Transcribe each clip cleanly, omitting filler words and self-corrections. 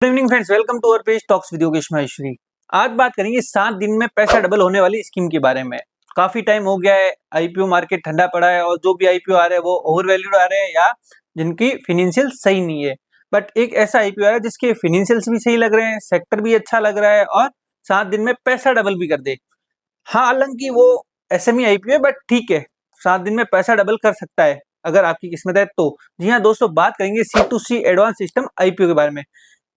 Good evening friends, welcome to our page talks with Yogesh Maheshwari. आज बात करेंगे 7 दिन में पैसा डबल होने वाली स्कीम के बारे में। काफी टाइम हो गया है, आईपीओ मार्केट ठंडा पड़ा है और जो भी आईपीओ आ रहे हैं वो ओवर वैल्यूड आ रहे हैं या जिनकी फाइनेंशियल सही नहीं है। बट एक ऐसा आईपीओ आ रहा है जिसके फाइनेंशियल्स भी सही लग रहे हैं, सेक्टर भी अच्छा लग रहा है और 7 दिन में पैसा डबल भी कर दे। हाँ, हालांकि वो एसएमई आईपीओ है बट ठीक है, 7 दिन में पैसा डबल कर सकता है अगर आपकी किस्मत है तो। जी हाँ दोस्तों, बात करेंगे C2C एडवांस सिस्टम आईपीओ के बारे में।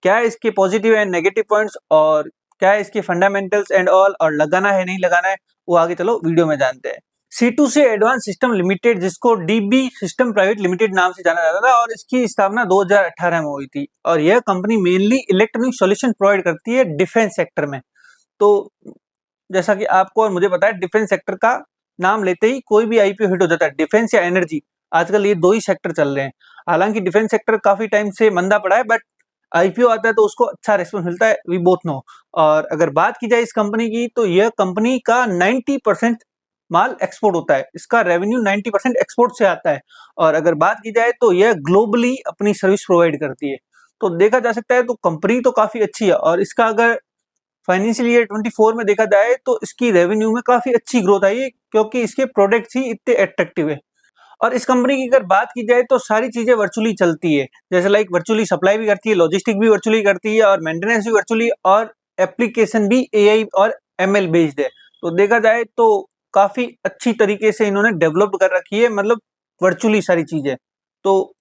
क्या है इसके पॉजिटिव एंड नेगेटिव पॉइंट्स और क्या है इसके फंडामेंटल्स एंड ऑल, और लगाना है नहीं लगाना है वो आगे चलो वीडियो में जानते हैं। C2C एडवांस सिस्टम लिमिटेड, जिसको डीबी सिस्टम प्राइवेट लिमिटेड नाम से जाना जाता था, और इसकी स्थापना 2018 में हुई थी। और यह company mainly electronic solution provide करती है डिफेंस सेक्टर में। तो जैसा कि आपको और मुझे पता है, डिफेंस सेक्टर का नाम लेते ही कोई भी आईपीओ हिट हो जाता है। डिफेंस या एनर्जी, आजकल ये दो ही सेक्टर चल रहे हैं। हालांकि डिफेंस सेक्टर काफी टाइम से मंदा पड़ा है, बट आईपीओ आता है तो उसको अच्छा रिस्पॉन्स मिलता है, वी बोथ नो। और अगर बात की जाए इस कंपनी की, तो यह कंपनी का 90% माल एक्सपोर्ट होता है। इसका रेवेन्यू 90% एक्सपोर्ट से आता है। और अगर बात की जाए तो यह ग्लोबली अपनी सर्विस प्रोवाइड करती है। तो देखा जा सकता है तो कंपनी तो काफी अच्छी है। और इसका अगर फाइनेंशियल ईयर 24 में देखा जाए तो इसकी रेवेन्यू में काफी अच्छी ग्रोथ आई है, क्योंकि इसके प्रोडक्ट्स ही इतने अट्रैक्टिव है। और इस कंपनी की अगर बात की जाए तो सारी चीजें वर्चुअली चलती है, जैसे लाइक वर्चुअली सप्लाई भी करती है, लॉजिस्टिक भी वर्चुअली करती है और मेंटेनेंस भी वर्चुअली, और एप्लीकेशन भी एआई और एमएल बेस्ड है। तो देखा जाए तो काफी अच्छी तरीके से इन्होंने डेवलप कर रखी है, मतलब वर्चुअली सारी चीजें। तो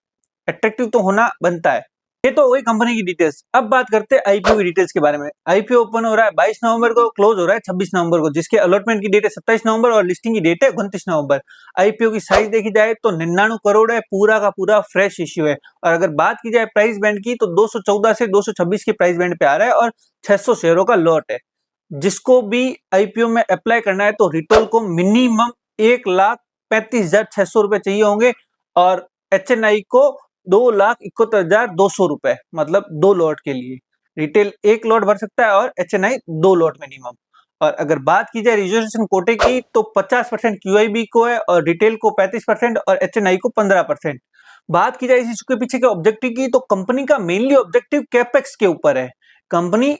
अट्रैक्टिव तो होना बनता है। ये तो वही कंपनी की डिटेल्स। अब बात करते हैं आईपीओ की डिटेल्स के बारे में। आईपीओ ओपन हो रहा है 22 नवंबर को, क्लोज हो रहा है 26 नवंबर को, जिसके अलॉटमेंट की डेट है 27 नवंबर और लिस्टिंग की डेट है 29 नवंबर। आईपीओ की साइज देखी जाए तो 99 करोड़ है, पूरा का पूरा फ्रेश इश्यू है। और अगर बात की जाए प्राइस बैंड की, तो 214 से 226 के प्राइस बैंड पे आ रहा है और 600 शेयरों का लॉट है। जिसको भी आईपीओ में अप्लाई करना है तो रिटेल को मिनिमम 1,35,600 रुपए चाहिए होंगे, और एचएनआई को 2,71,200 रुपए, मतलब 2 लॉट के लिए। रिटेल 1 लॉट भर सकता है और एचएनआई 2 लॉट मिनिमम। और अगर बात की जाए रिजर्वेशन कोटे की, तो 50% क्यूआईबी को है और रिटेल को 35% और एचएनआई को 15%। बात की जाए इस इशू के पीछे के ऑब्जेक्टिव की, तो कंपनी का मेनली ऑब्जेक्टिव कैपेक्स के ऊपर है। कंपनी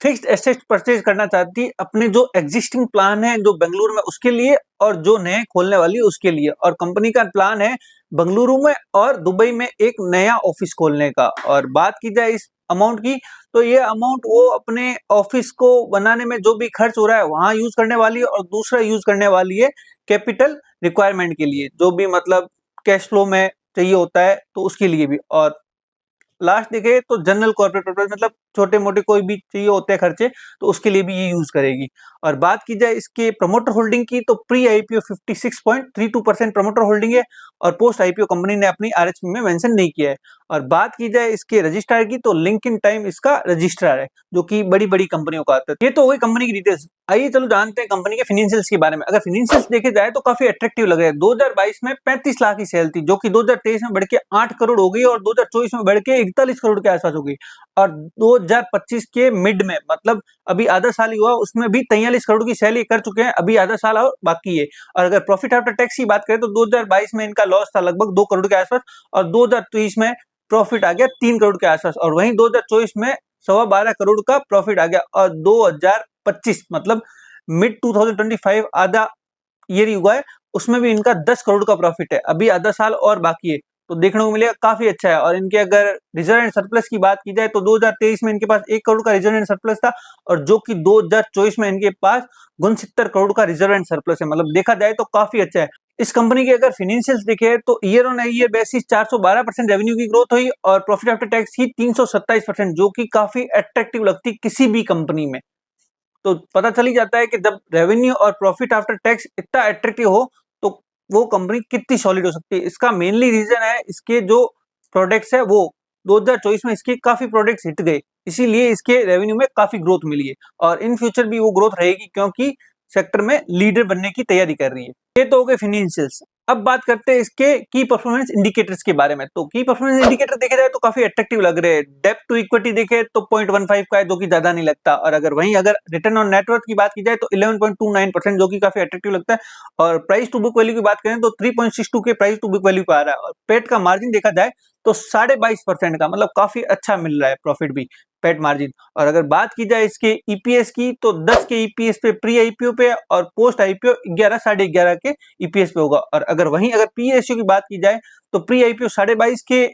फिक्स्ड एसेट परचेज करना चाहती है अपने जो एग्जिस्टिंग प्लान है जो बेंगलुरु में उसके लिए, और जो नए खोलने वाली है उसके लिए। और कंपनी का प्लान है बेंगलुरु में और दुबई में एक नया ऑफिस खोलने का। और बात की जाए इस अमाउंट की, तो ये अमाउंट वो अपने ऑफिस को बनाने में जो भी खर्च हो रहा है वहां यूज करने वाली है, और दूसरा यूज करने वाली है कैपिटल रिक्वायरमेंट के लिए, जो भी मतलब कैश फ्लो में चाहिए होता है तो उसके लिए भी। और लास्ट देखे तो जनरल कॉर्पोरेट पर्पस, मतलब छोटे मोटे कोई भी चाहिए होते हैं खर्चे, तो उसके लिए भी ये यूज करेगी। और बात की जाए इसके प्रमोटर होल्डिंग की, तो प्री आईपीओ 56.32% प्रमोटर होल्डिंग है, और पोस्ट आईपीओ कंपनी ने अपनी आरएचपी में मेंशन नहीं किया है। और बात की जाए इसके रजिस्ट्रार की, तो लिंक्डइन टाइम इसका रजिस्ट्रार है, जो कि बड़ी बड़ी कंपनियों का आता है। ये तो वही कंपनी की डिटेल्स। आइए चलो जानते हैं कंपनी के फाइनेंशियल्स के बारे में। अगर फाइनेंशियल्स देखे जाए तो काफी अट्रैक्टिव लग रहे हैं। 2022 में 35 लाख की सेल थी, जो कि 2023 में बढ़ के 8 करोड़ हो गई, और 2024 में बढ़ के 41 करोड़ के आसपास हो गई। और 2025 के मिड में, मतलब अभी आधा साल ही हुआ, उसमें भी 43 करोड़ की सेल ये कर चुके हैं। अभी आधा साल और बाकी है। और अगर प्रॉफिट आफ्टर टैक्स की बात करें तो 2022 में इनका लॉस था लगभग 2 करोड़ के आसपास, और 2023 में प्रॉफिट आ गया 3 करोड़ के आसपास, और वहीं 2024 में 12.25 करोड़ का प्रॉफिट आ गया। और 2025 मतलब मिड 2025 आधा ईयर ही हुआ है, उसमें भी इनका 10 करोड़ का प्रॉफिट है। अभी आधा साल और बाकी है, तो देखने को मिलेगा काफी अच्छा है। और इनके अगर रिजर्व एंड सरप्लस की बात की जाए तो 2023 में इनके पास 1 करोड़ का रिजर्व एंड सरप्लस था, और जो कि 2024 में इनके पास 69 करोड़ का रिजर्व एंड सरप्लस है। मतलब देखा जाए तो काफी अच्छा है। इस कंपनी के अगर फाइनेंशियल्स देखे तो year on year basis 412% revenue की ग्रोथ हुई, और प्रॉफिट आफ्टर टैक्स की 327%, जो कि काफी अट्रैक्टिव लगती है किसी भी कंपनी में। तो पता चल ही जाता है कि जब रेवेन्यू और प्रॉफिट आफ्टर टैक्स इतना अट्रैक्टिव हो तो वो कंपनी कितनी सॉलिड हो सकती है। इसका मेनली रीजन है इसके जो प्रोडक्ट्स है, वो 2024 में इसके काफी प्रोडक्ट्स हिट गए, इसीलिए इसके रेवेन्यू में काफी ग्रोथ मिली है। और इन फ्यूचर भी वो ग्रोथ रहेगी, क्योंकि सेक्टर में लीडर बनने की तैयारी कर रही है। ये तो हो गए फाइनेंशियल्स। अब बात करते हैं इसके की परफॉर्मेंस इंडिकेटर्स के बारे में। तो की परफॉर्मेंस इंडिकेटर देखे जाए तो काफी अट्रैक्टिव लग रहे हैं। डेब्ट टू इक्विटी देखे तो 0.15 का है, जो कि ज्यादा नहीं लगता। और अगर रिटर्न ऑन नेटवर्थ की बात की जाए तो 11.29%, जो कि काफी अट्रैक्टिव लगता है। और प्राइस टू बुक वैल्यू की बात करें तो 3.62 के प्राइस टू बुक वैल्यू पे आ रहा है। और पेट का मार्जिन देखा जाए तो 22.5% का, मतलब काफी अच्छा मिल रहा है प्रॉफिट भी। PAT margin. और अगर बात की जाए इसके ईपीएस की तो 10 के ईपीएस पे प्री आईपीओ पे और पोस्ट आईपीओ 11 साढ़े 11 के ईपीएस पे होगा। और अगर पी रेशियो की बात की जाए तो प्री आईपीओ 22.5 के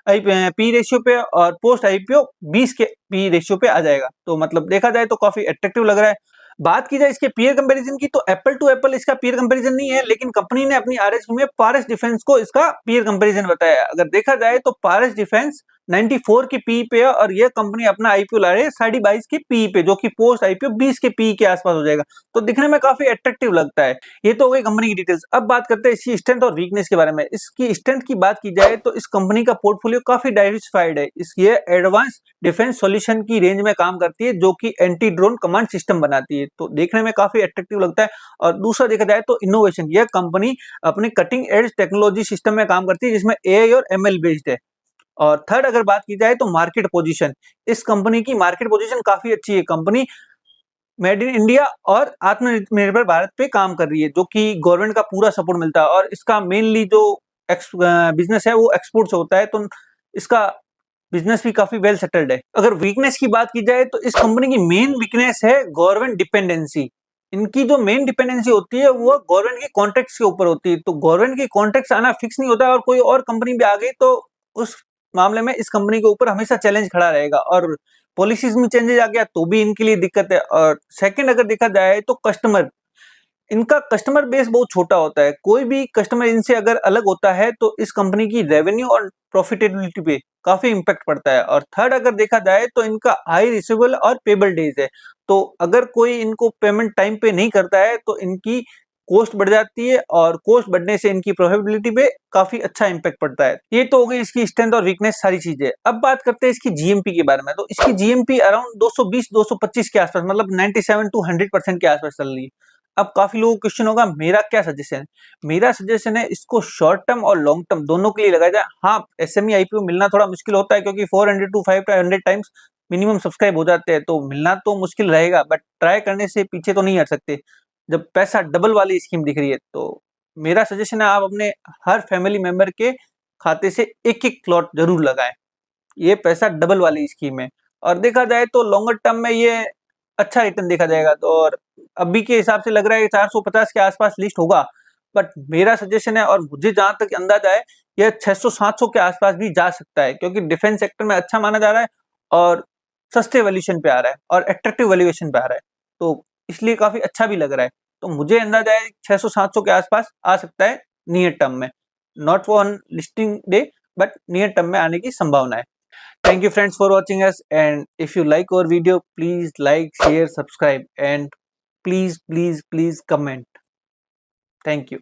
पी रेशियो पे और पोस्ट आईपीओ 20 के पी रेशियो पे आ जाएगा। तो मतलब देखा जाए तो काफी अट्रैक्टिव लग रहा है। बात की जाए इसके पीयर कंपैरिजन की तो एप्पल टू एप्पल इसका पीयर कंपैरिजन नहीं है, लेकिन कंपनी ने अपनी आरएसपी में पारस डिफेंस को इसका पीयर कंपैरिजन बताया। अगर देखा जाए तो पारस डिफेंस 94 की पी पे है और यह कंपनी अपना आईपीओ ला रही है 22.5 की पी पे, जो कि पोस्ट आईपीओ 20 के पी के आसपास हो जाएगा। तो दिखने में काफी अट्रैक्टिव लगता है। ये तो हो गई कंपनी की डिटेल्स। अब बात करते हैं इसकी स्ट्रेंथ और वीकनेस के बारे में। इसकी स्ट्रेंथ की बात की जाए तो इस कंपनी का पोर्टफोलियो काफी डाइवर्सिफाइड है। ये एडवांस डिफेंस सॉल्यूशन की रेंज में काम करती है, जो कि एंटी ड्रोन कमांड सिस्टम बनाती है। तो देखने में काफी अट्रैक्टिव लगता है। और दूसरा देखा जाए तो इनोवेशन, यह कंपनी अपनी कटिंग एज टेक्नोलॉजी सिस्टम में काम करती है, जिसमें एआई और एमएल बेस्ड है। और थर्ड अगर बात की जाए तो मार्केट पोजीशन, इस कंपनी की मार्केट पोजीशन काफी अच्छी है। कंपनी मेड इन इंडिया और आत्मनिर्भर भारत पे काम कर रही है, जो कि गवर्नमेंट का पूरा सपोर्ट मिलता है। और इसका मेनली जो बिजनेस है वो एक्सपोर्ट से होता है, तो इसका बिजनेस भी काफी वेल सेटल्ड है। अगर वीकनेस की बात की जाए तो इस कंपनी की मेन वीकनेस है गवर्नमेंट डिपेंडेंसी। इनकी जो मेन डिपेंडेंसी होती है वो गवर्नमेंट के कॉन्ट्रैक्ट्स के ऊपर होती है। तो गवर्नमेंट के कॉन्ट्रैक्ट्स आना फिक्स नहीं होता है, और कोई और कंपनी भी आ गई तो उस मामले में इस कंपनी के ऊपर हमेशा चैलेंज खड़ा रहेगा। और पॉलिसीज में चेंजेस आ गया तो भी इनके लिए दिक्कत है। और सेकंड अगर देखा जाए तो कस्टमर, इनका कस्टमर बेस बहुत छोटा होता है। कोई भी कस्टमर इनसे अगर अलग होता है तो इस कंपनी की रेवेन्यू और प्रॉफिटेबिलिटी पे काफी इंपैक्ट पड़ता है। और थर्ड अगर देखा जाए तो इनका हाई रिसीवेबल और पेबल डेज है। तो अगर कोई इनको पेमेंट टाइम पे नहीं करता है तो इनकी कॉस्ट बढ़ जाती है, और कॉस्ट बढ़ने से इनकी प्रॉफिटेबिलिटी पे काफी अच्छा इंपैक्ट पड़ता है। ये तो हो गई इसकी स्ट्रेंथ और वीकनेस सारी चीजें। अब बात करते हैं इसकी जीएमपी के बारे में। तो इसकी जीएमपी अराउंड 220-225 के आसपास, मतलब 97 to 100% के आसपास चल रही है। अब काफी लोगों को क्वेश्चन होगा मेरा क्या सजेशन है। मेरा सजेशन है इसको शॉर्ट टर्म और लॉन्ग टर्म दोनों के लिए लगाया जाए। हाँ, एसएमई आईपीओ मिलना थोड़ा मुश्किल होता है, क्योंकि 400 to 500 टाइम्स मिनिमम सब्सक्राइब हो जाते हैं, तो मिलना तो मुश्किल रहेगा, बट ट्राई करने से पीछे तो नहीं हट सकते जब पैसा डबल वाली स्कीम दिख रही है। तो मेरा सजेशन है आप अपने हर फैमिली मेंबर के खाते से एक एक स्लॉट जरूर लगाएं। ये पैसा डबल वाली स्कीम है। और देखा जाए तो लॉन्गर टर्म में ये अच्छा रिटर्न देखा जाएगा। तो और अभी के हिसाब से लग रहा है 450 के आसपास लिस्ट होगा, बट मेरा सजेशन है और मुझे जहां तक अंदाजा है यह 600-700 के आसपास भी जा सकता है, क्योंकि डिफेंस सेक्टर में अच्छा माना जा रहा है और सस्ते वैल्यूएशन पे आ रहा है और अट्रैक्टिव वैल्यूएशन पे आ रहा है, तो इसलिए काफी अच्छा भी लग रहा है। तो मुझे अंदाजा है 600-700 के आसपास आ सकता है नियर टर्म में, not for listing day, but near term में आने की संभावना है। Thank you friends for watching us, and if you like our video, please like, share, subscribe, and please comment. Thank you.